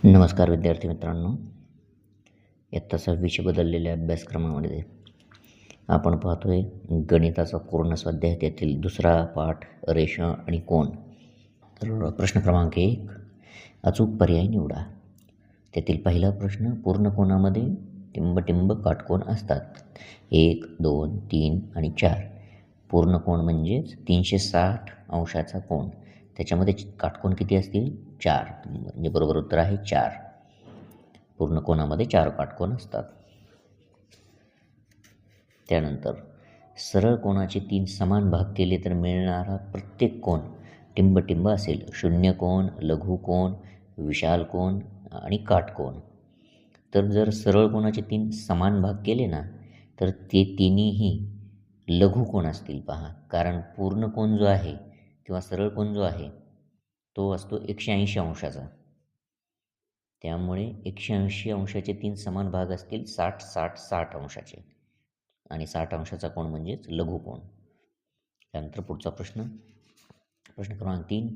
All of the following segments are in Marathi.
नमस्कार विद्यार्थी मित्रांनो, इयत्ता 6वी बदललेल्या अभ्यासक्रमामध्ये आपण पाहतोय गणिताचा पूर्ण स्वाध्याय, त्यातील दुसरा पाठ रेषा आणि कोन. तर प्रश्न क्रमांक 1, अचूक पर्याय निवडा. त्यातील पहिला प्रश्न, पूर्ण कोनामध्ये टिंब काटकोन असतात. 1, 2, 3 आणि 4. पूर्ण कोन म्हणजेच 360 अंशाचा कोन. त्याच्यामध्ये काटकोन किती असतील? 4. म्हणजे बरोबर उत्तर आहे 4. पूर्ण कोनामध्ये 4 काटकोन असतात. त्यानंतर सरळ कोनाचे 3 समान भाग केले तर मिळणारा प्रत्येक कोन टिंब असेल. शून्य कोन, लघु कोन, विशाल कोन आणि काटकोन. तर जर सरळ कोनाचे 3 समान भाग केले ना, तर ते तिन्हीही लघु कोन असतील. पहा, कारण पूर्ण कोन जो आहे किंवा सरळ कोन जो आहे तो असतो 180 अंशाचा. त्यामुळे 180 अंशाचे 3 समान भाग असतील 60 अंशाचे, आणि 60 अंशाचा कोन म्हणजेच लघु कोन. त्यानंतर पुढचा प्रश्न क्रमांक 3,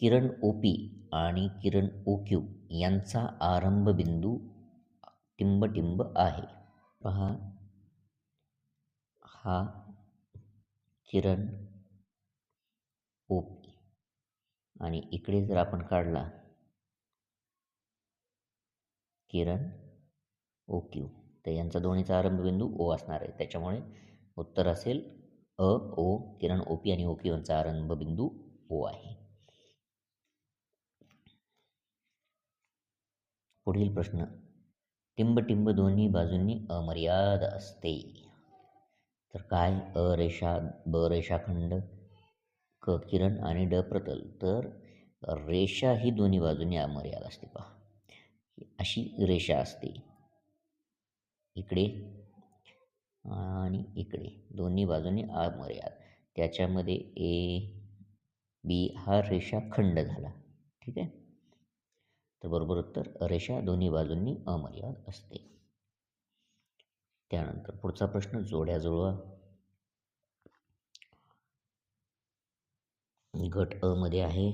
किरण OP आणि किरण OQ यांचा आरंभ बिंदू टिंब आहे. पहा, हा किरण OP आणि इकडे जर आपण काढला किरण OQ, तर यांचा दोन्हीचा आरंभ बिंदू O असणार आहे. त्याच्यामुळे उत्तर असेल O. किरण OP आणि OQ यांचा आरंभ बिंदू O आहे. पुढील प्रश्न, टिंब दोन्ही बाजूंनी अमर्याद असते. तर काय? अ रेषा, ब रेषाखंड, क किरण आणि ड प्रतल. तर रेषा ही दोन्ही बाजूंनी अमर्याद असते. पहा, अशी रेषा असते इकडे आणि इकडे, दोन्ही बाजूंनी अमर्याद. त्याच्यामध्ये AB हा रेषाखंड झाला. ठीक आहे. तर बरोबर उत्तर, रेषा दोन्ही बाजूंनी अमर्याद असते. त्यानंतर पुढचा प्रश्न, जोड्या जुळवा. गट अ मध्ये आहे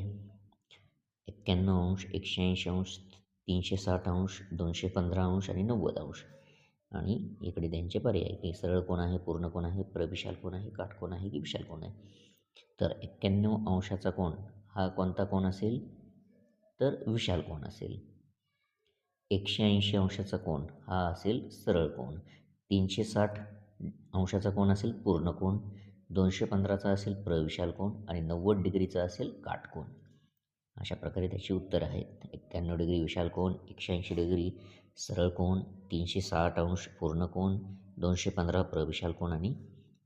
91 अंश, 180 अंश, 360 अंश, 215 अंश आणि 90 अंश. आणि इकडे त्यांचे पर्याय, की सरळ कोन आहे, पूर्ण कोन आहे, प्रविशाल कोन आहे, काटकोन आहे की विशाल कोन आहे. तर 91 अंशाचा कोन हा कोणता कोन असेल? तर विशाल कोन असेल. 180 अंशाचा कोन हा असेल सरळ कोन. 360 अंशाचा कोन असेल पूर्ण कोन. 215चा असेल प्रविशाल कोन आणि 90 डिग्रीचा असेल काटकोन. अशा प्रकारे त्याची उत्तर आहेत. 91 डिग्री विशाल कोन, 180 डिग्री सरळ कोन, 360 अंश पूर्ण कोन, 215 प्रविशाल कोन आणि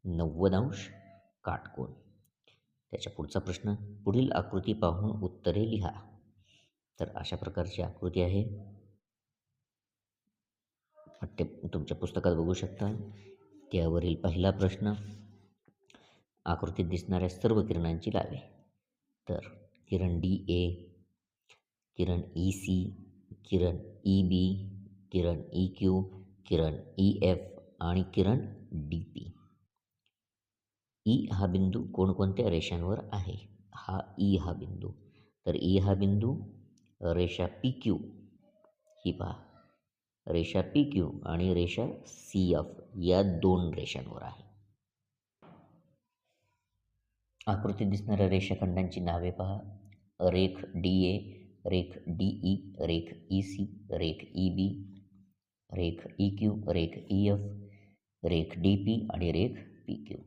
90 अंश काटकोन. त्याच्या पुढचा प्रश्न, पुढील आकृती पाहून उत्तरे लिहा. तर अशा प्रकारची आकृती आहे, तुमच्या पुस्तकात बघू शकता. त्यावरील पहिला प्रश्न, आकृतीत दिसणाऱ्या सर्व किरणांची नावे. तर किरण DA, किरण EC, किरण EB, किरण EQ, किरण EF आणि किरण DP. E हा बिंदू कोणकोणत्या रेषांवर आहे? हा E हा बिंदू. तर E हा बिंदू रेषा PQ, ही पहा, रेषा PQ आणि रेषा CF या 2 रेषांवर आहे. आकृतीत दिसणाऱ्या रेषाखंडांची नावे पहा. रेख DA, रेख DE, रेख EC, रेख EB, रेख EQ, रेख EF, रेख DP आणि रेख PQ.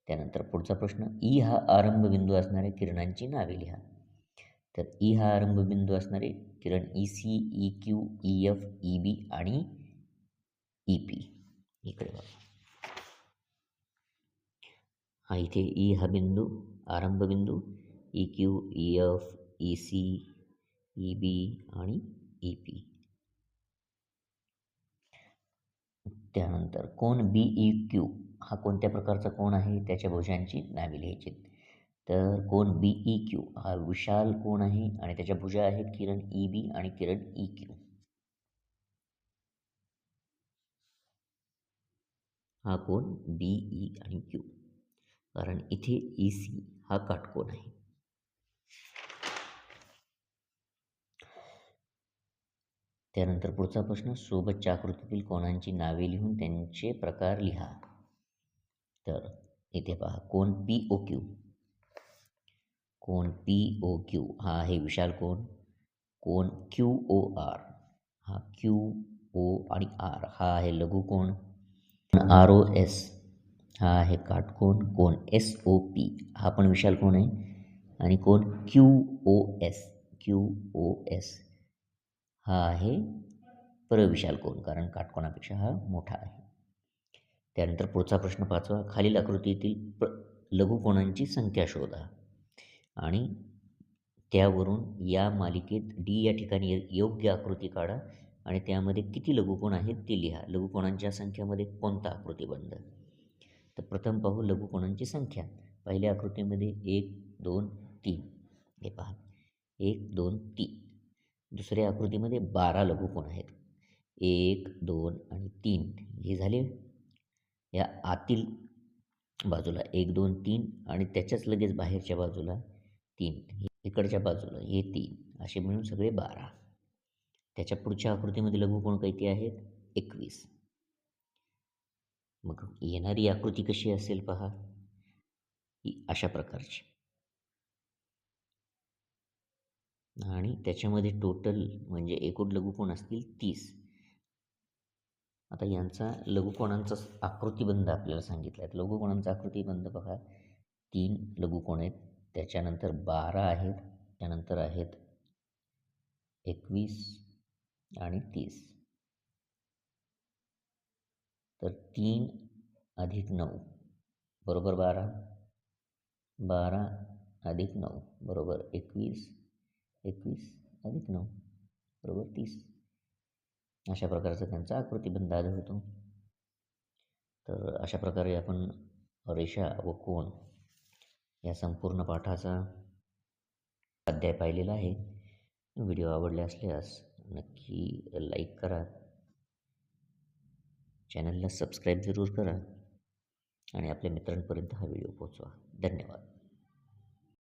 त्यानंतर पुढचा प्रश्न, E हा आरंभ बिंदू असणाऱ्या किरणांची नावे लिहा. तर E हा आरंभ बिंदू असणारे किरण EC, EQ, EF, EB आणि EP. इकडे बघा, हा इथे E हा बिंदू आरंभ बिंदू, EQ, EF, EC, EB आणि EP. त्यानंतर कोन BEQ हा कोणत्या प्रकारचा कोन आहे? त्याच्या भुजांची नावे लिहायची. तर कोन BEQ हा विशाल कोन आहे आणि त्याच्या भुजा आहेत किरण EB आणि किरण EQ. हा कोन BE आणि Q, कारण इथे EC हा काटकोन आहे. त्यानंतर पुढचा प्रश्न, सोबतच्या आकृतीतील कोणांची नावे लिहून त्यांचे प्रकार लिहा. तर इथे पहा, कोण पी ओ क्यू, कोण पी ओ क्यू हा आहे विशाल कोण. कोण क्यू ओ आर, हा क्यू ओ आणि आर हा आहे लघु कोण. आर ओ एस हा आहे काटकोन. कोण एस ओ पी हा पण विशाल कोण आहे. आणि कोण Q O S, Q O S हा आहे परविशाल कोण, कारण काटकोनापेक्षा हा मोठा आहे. त्यानंतर पुढचा प्रश्न पाचवा, खालील आकृतीतील लघुकोणांची संख्या शोधा. आणि त्यावरून या मालिकेत डी या ठिकाणी योग्य आकृती काढा आणि त्यामध्ये किती लघुकोण आहेत ते लिहा. लघुकोणांच्या संख्येमध्ये कोणता आकृतिबंध. तर प्रथम पाहू लघुकोणांची संख्या. पहिल्या आकृतीमध्ये 1 2 3 हे पहा 1 2 3. दुसऱ्या आकृतीमध्ये 12 लघुकोण आहेत. 1 2 आणि 3 हे झाले या आतील बाजूला 1 2 3 आणि त्याच्याच लगेच बाहेरच्या बाजूला 3, इकडच्या बाजूला हे 3 असे मिळून सगळे 12. त्याच्या पुढच्या आकृतीमध्ये लघुकोण किती आहेत 21. मग येणारी आकृती कशी असेल पहा, ही अशा प्रकारची. आणि त्याच्यामध्ये टोटल म्हणजे एकूण लघुकोण असतील 30. आता यांचा लघुकोणांचा आकृतिबंध आपल्याला सांगितला आहे. लघुकोणांचा आकृतिबंध बघा, 3 लघुकोण आहेत, त्याच्यानंतर 12 आहेत, त्यानंतर आहेत 21 आणि 30. तर 3 अधिक 9 बरोबर 12, 12 अधिक 9 बरोबर 21, 21 अधिक 9 बरोबर 30. अशा प्रकारचा त्यांचा आकृतिबंध आढळतो. तर अशा प्रकारे आपण रेषा व कोन या संपूर्ण पाठाचा अध्याय पाहिलेला आहे. व्हिडिओ आवडले असल्यास नक्की लाईक करा, चॅनलला सबस्क्राईब जरूर करा आणि आपल्या मित्रांपर्यंत हा व्हिडिओ पोहोचवा. धन्यवाद.